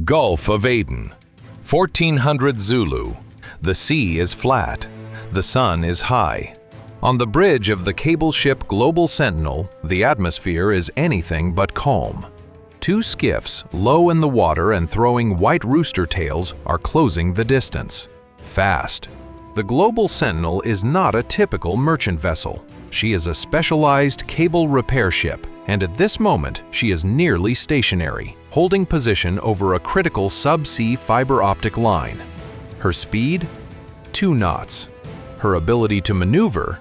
Gulf of Aden, 1400 Zulu. The sea is flat. The sun is high. On the bridge of the cable ship Global Sentinel, the atmosphere is anything but calm. Two skiffs, low in the water and throwing white rooster tails, are closing the distance. Fast. The Global Sentinel is not a typical merchant vessel. She is a specialized cable repair ship, and at this moment she is nearly stationary, holding position over a critical subsea fiber optic line. Her speed? 2 knots. Her ability to maneuver?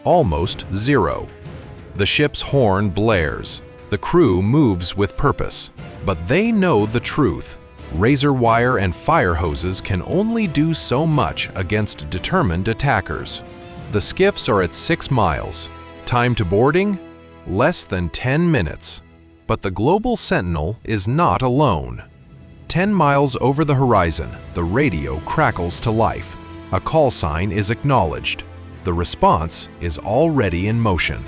Almost 0. The ship's horn blares. The crew moves with purpose, but they know the truth. Razor wire and fire hoses can only do so much against determined attackers. The skiffs are at 6 miles. Time to boarding? Less than 10 minutes. But the Global Sentinel is not alone. 10 miles over the horizon, the radio crackles to life. A call sign is acknowledged. The response is already in motion.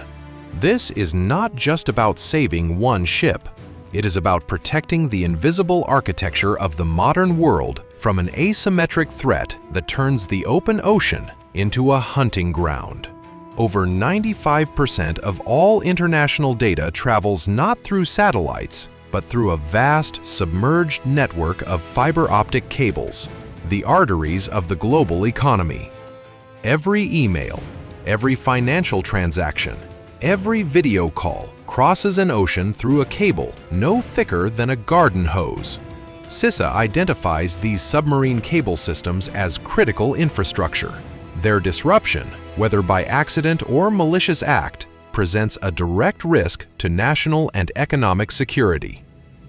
This is not just about saving one ship. It is about protecting the invisible architecture of the modern world from an asymmetric threat that turns the open ocean into a hunting ground. Over 95% of all international data travels not through satellites, but through a vast, submerged network of fiber optic cables, the arteries of the global economy. Every email, every financial transaction, every video call crosses an ocean through a cable no thicker than a garden hose. CISA identifies these submarine cable systems as critical infrastructure. Their disruption, whether by accident or malicious act, presents a direct risk to national and economic security.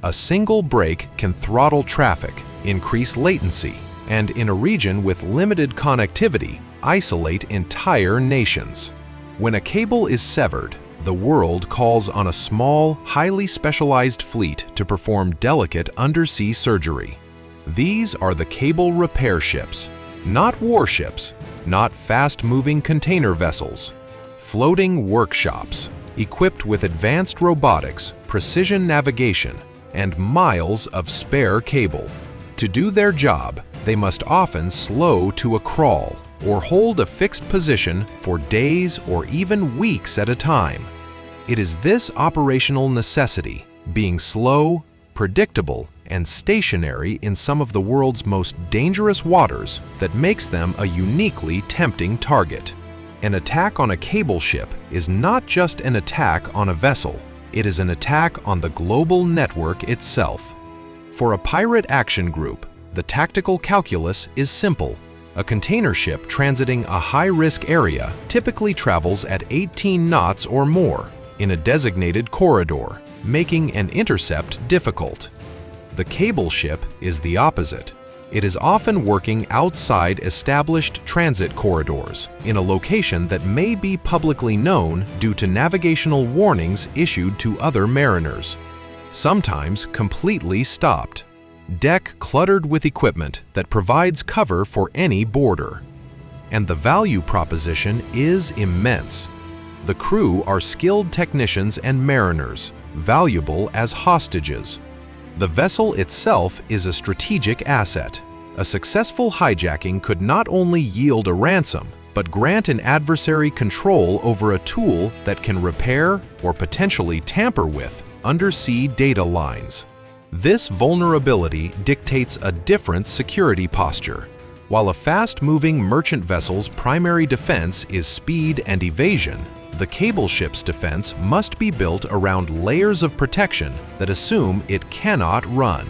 A single break can throttle traffic, increase latency, and in a region with limited connectivity, isolate entire nations. When a cable is severed, the world calls on a small, highly specialized fleet to perform delicate undersea surgery. These are the cable repair ships, not warships, not fast-moving container vessels. Floating workshops, equipped with advanced robotics, precision navigation, and miles of spare cable. To do their job, they must often slow to a crawl or hold a fixed position for days or even weeks at a time. It is this operational necessity, being slow, predictable, and stationary in some of the world's most dangerous waters, that makes them a uniquely tempting target. An attack on a cable ship is not just an attack on a vessel, it is an attack on the global network itself. For a pirate action group, the tactical calculus is simple. A container ship transiting a high-risk area typically travels at 18 knots or more in a designated corridor, making an intercept difficult. The cable ship is the opposite. It is often working outside established transit corridors in a location that may be publicly known due to navigational warnings issued to other mariners. Sometimes completely stopped. Deck cluttered with equipment that provides cover for any boarder. And the value proposition is immense. The crew are skilled technicians and mariners, valuable as hostages. The vessel itself is a strategic asset. A successful hijacking could not only yield a ransom, but grant an adversary control over a tool that can repair or potentially tamper with undersea data lines. This vulnerability dictates a different security posture. While a fast-moving merchant vessel's primary defense is speed and evasion, the cable ship's defense must be built around layers of protection that assume it cannot run.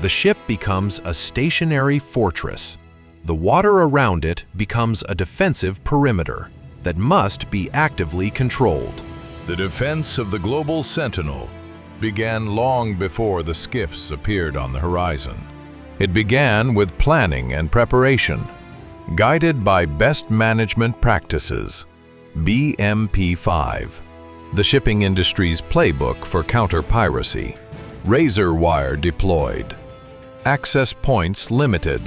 The ship becomes a stationary fortress. The water around it becomes a defensive perimeter that must be actively controlled. The defense of the Global Sentinel began long before the skiffs appeared on the horizon. It began with planning and preparation, guided by best management practices. BMP-5, the shipping industry's playbook for counter-piracy. Razor wire deployed. Access points limited.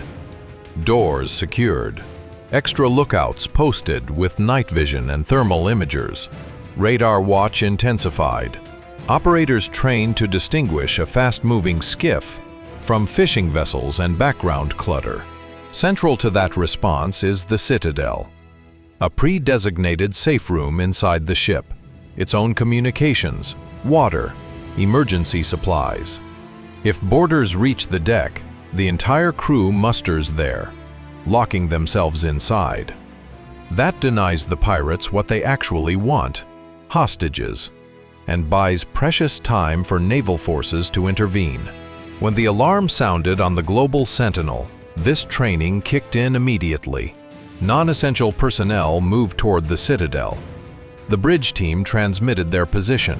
Doors secured. Extra lookouts posted with night vision and thermal imagers. Radar watch intensified. Operators trained to distinguish a fast-moving skiff from fishing vessels and background clutter. Central to that response is the Citadel, a pre-designated safe room inside the ship, its own communications, water, emergency supplies. If boarders reach the deck, the entire crew musters there, locking themselves inside. That denies the pirates what they actually want, hostages, and buys precious time for naval forces to intervene. When the alarm sounded on the global Sentinel, this training kicked in immediately. Non-essential personnel moved toward the Citadel. The bridge team transmitted their position,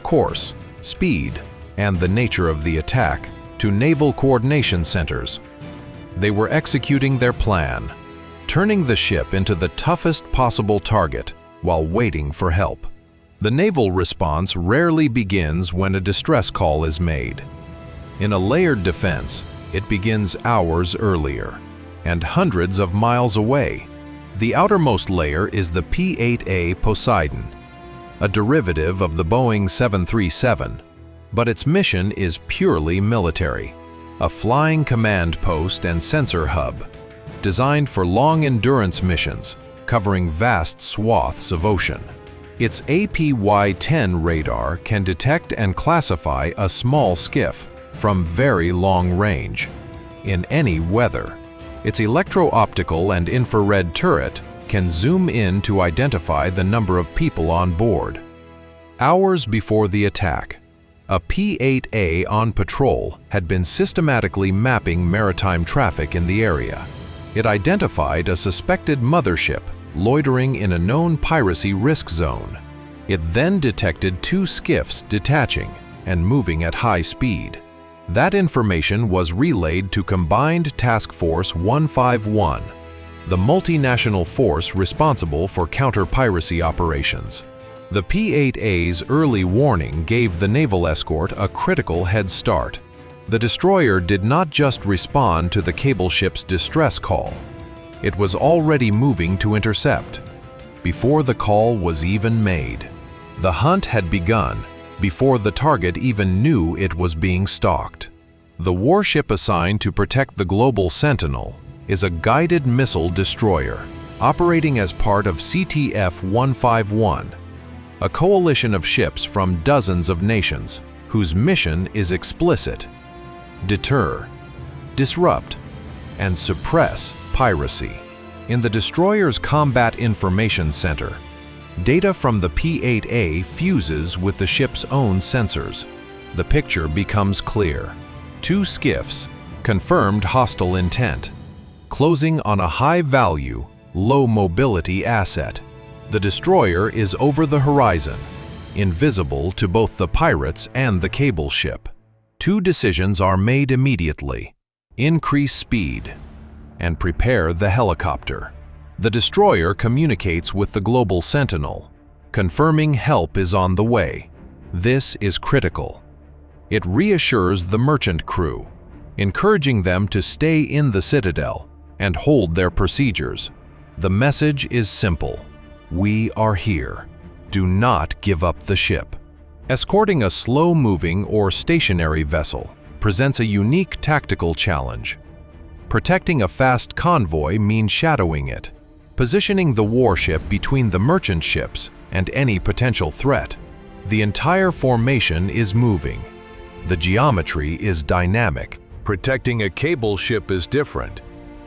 course, speed, and the nature of the attack to naval coordination centers. They were executing their plan, turning the ship into the toughest possible target while waiting for help. The naval response rarely begins when a distress call is made. In a layered defense, it begins hours earlier and hundreds of miles away. The outermost layer is the P-8A Poseidon, a derivative of the Boeing 737, but its mission is purely military, a flying command post and sensor hub, designed for long-endurance missions covering vast swaths of ocean. Its APY-10 radar can detect and classify a small skiff from very long range, in any weather. Its electro-optical and infrared turret can zoom in to identify the number of people on board. Hours before the attack, a P-8A on patrol had been systematically mapping maritime traffic in the area. It identified a suspected mothership loitering in a known piracy risk zone. It then detected 2 skiffs detaching and moving at high speed. That information was relayed to Combined Task Force 151, the multinational force responsible for counter-piracy operations. The P-8A's early warning gave the naval escort a critical head start. The destroyer did not just respond to the cable ship's distress call. It was already moving to intercept, before the call was even made. The hunt had begun before the target even knew it was being stalked. The warship assigned to protect the global Sentinel is a guided missile destroyer operating as part of CTF-151, a coalition of ships from dozens of nations whose mission is explicit: deter, disrupt, and suppress piracy. In the destroyer's Combat Information Center, data from the P-8A fuses with the ship's own sensors. The picture becomes clear. 2 skiffs, confirmed hostile intent, closing on a high-value, low-mobility asset. The destroyer is over the horizon, invisible to both the pirates and the cable ship. 2 decisions are made immediately: increase speed and prepare the helicopter. The destroyer communicates with the global Sentinel, confirming help is on the way. This is critical. It reassures the merchant crew, encouraging them to stay in the Citadel and hold their procedures. The message is simple: we are here. Do not give up the ship. Escorting a slow-moving or stationary vessel presents a unique tactical challenge. Protecting a fast convoy means shadowing it, positioning the warship between the merchant ships and any potential threat. The entire formation is moving. The geometry is dynamic. Protecting a cable ship is different.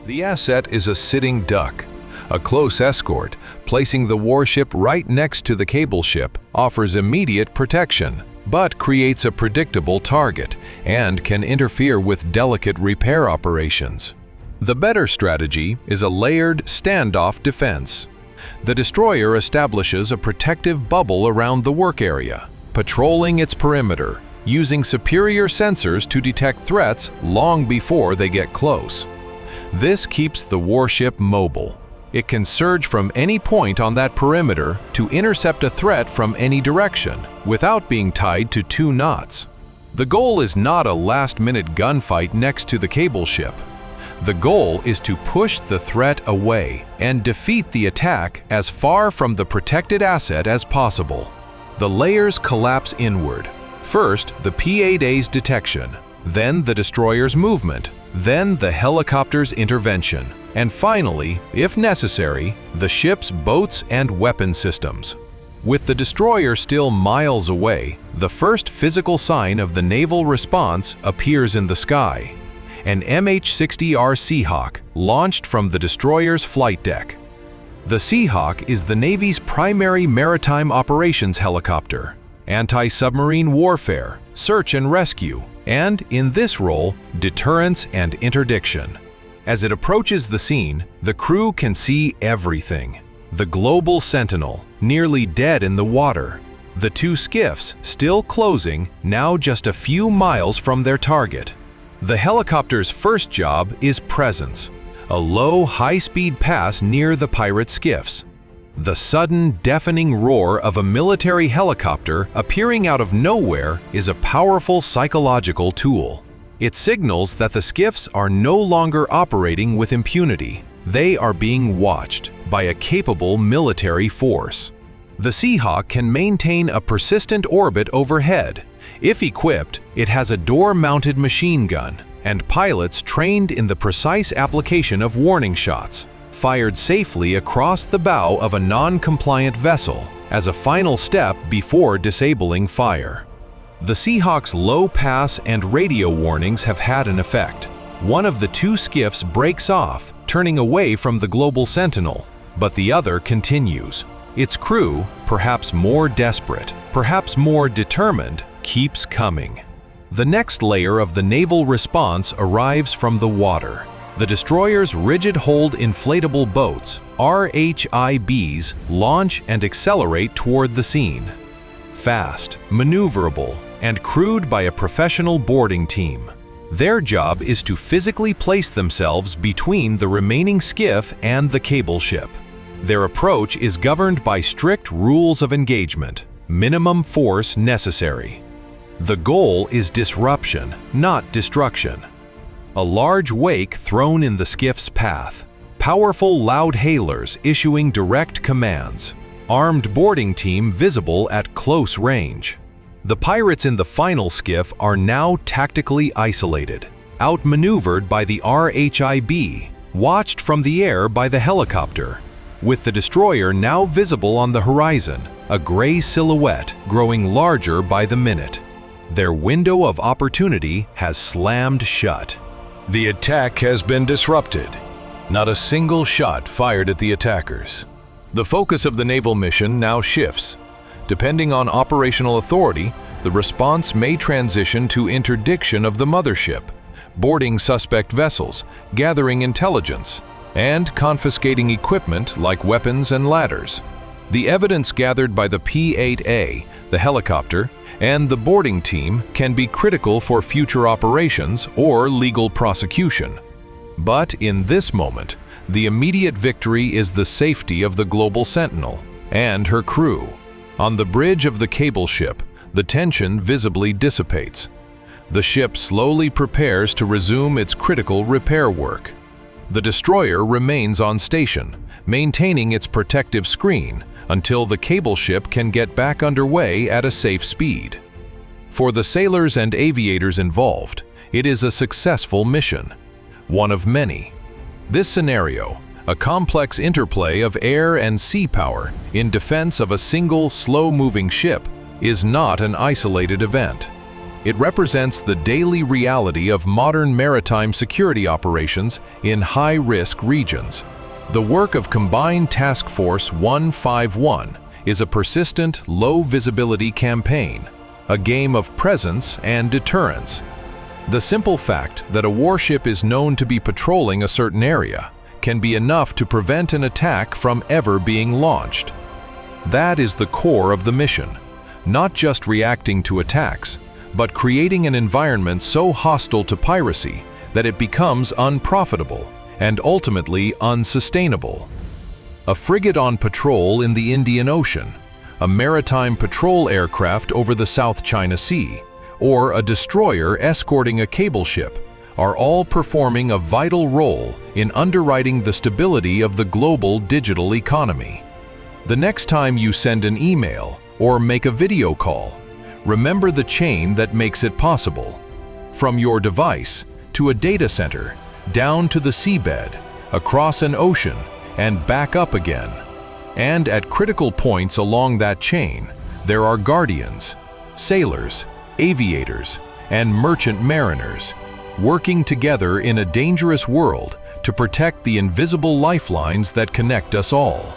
The asset is a sitting duck. A close escort, placing the warship right next to the cable ship, offers immediate protection, but creates a predictable target and can interfere with delicate repair operations. The better strategy is a layered standoff defense. The destroyer establishes a protective bubble around the work area, patrolling its perimeter, using superior sensors to detect threats long before they get close. This keeps the warship mobile. It can surge from any point on that perimeter to intercept a threat from any direction without being tied to 2 knots. The goal is not a last-minute gunfight next to the cable ship. The goal is to push the threat away and defeat the attack as far from the protected asset as possible. The layers collapse inward. First, the P-8A's detection, then the destroyer's movement, then the helicopter's intervention, and finally, if necessary, the ship's boats and weapon systems. With the destroyer still miles away, the first physical sign of the naval response appears in the sky. An MH-60R Seahawk launched from the destroyer's flight deck. The Seahawk is the Navy's primary maritime operations helicopter, anti-submarine warfare, search and rescue, and, in this role, deterrence and interdiction. As it approaches the scene, the crew can see everything. The global Sentinel, nearly dead in the water. The two skiffs, still closing, now just a few miles from their target. The helicopter's first job is presence, a low, high-speed pass near the pirate skiffs. The sudden, deafening roar of a military helicopter appearing out of nowhere is a powerful psychological tool. It signals that the skiffs are no longer operating with impunity. They are being watched by a capable military force. The Seahawk can maintain a persistent orbit overhead. If equipped, it has a door-mounted machine gun and pilots trained in the precise application of warning shots, fired safely across the bow of a non-compliant vessel as a final step before disabling fire. The Seahawk's low pass and radio warnings have had an effect. One of the two skiffs breaks off, turning away from the global Sentinel, but the other continues. Its crew, perhaps more desperate, perhaps more determined, keeps coming. The next layer of the naval response arrives from the water. The destroyer's rigid-hold inflatable boats, RHIBs, launch and accelerate toward the scene. Fast, maneuverable, and crewed by a professional boarding team. Their job is to physically place themselves between the remaining skiff and the cable ship. Their approach is governed by strict rules of engagement, minimum force necessary. The goal is disruption, not destruction. A large wake thrown in the skiff's path, powerful loud hailers issuing direct commands, armed boarding team visible at close range. The pirates in the final skiff are now tactically isolated, outmaneuvered by the RHIB, watched from the air by the helicopter. With the destroyer now visible on the horizon, a gray silhouette growing larger by the minute. Their window of opportunity has slammed shut. The attack has been disrupted. Not a single shot fired at the attackers. The focus of the naval mission now shifts. Depending on operational authority, the response may transition to interdiction of the mothership, boarding suspect vessels, gathering intelligence, and confiscating equipment like weapons and ladders. The evidence gathered by the P-8A, the helicopter, and the boarding team can be critical for future operations or legal prosecution. But in this moment, the immediate victory is the safety of the global Sentinel and her crew. On the bridge of the cable ship, the tension visibly dissipates. The ship slowly prepares to resume its critical repair work. The destroyer remains on station, maintaining its protective screen until the cable ship can get back underway at a safe speed. For the sailors and aviators involved, it is a successful mission, one of many. This scenario, a complex interplay of air and sea power in defense of a single slow-moving ship, is not an isolated event. It represents the daily reality of modern maritime security operations in high-risk regions. The work of Combined Task Force 151 is a persistent, low-visibility campaign, a game of presence and deterrence. The simple fact that a warship is known to be patrolling a certain area can be enough to prevent an attack from ever being launched. That is the core of the mission, not just reacting to attacks, but creating an environment so hostile to piracy that it becomes unprofitable and ultimately unsustainable. A frigate on patrol in the Indian Ocean, a maritime patrol aircraft over the South China Sea, or a destroyer escorting a cable ship are all performing a vital role in underwriting the stability of the global digital economy. The next time you send an email or make a video call, remember the chain that makes it possible. from your device to a data center, down to the seabed, across an ocean, and back up again. And at critical points along that chain, there are guardians, sailors, aviators, and merchant mariners, working together in a dangerous world to protect the invisible lifelines that connect us all.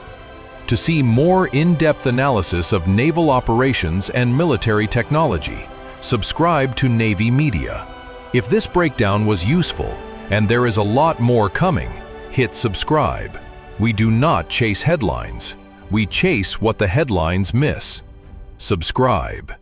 To see more in-depth analysis of naval operations and military technology, subscribe to Navy Media. If this breakdown was useful, and there is a lot more coming, hit subscribe. We do not chase headlines. We chase what the headlines miss. Subscribe.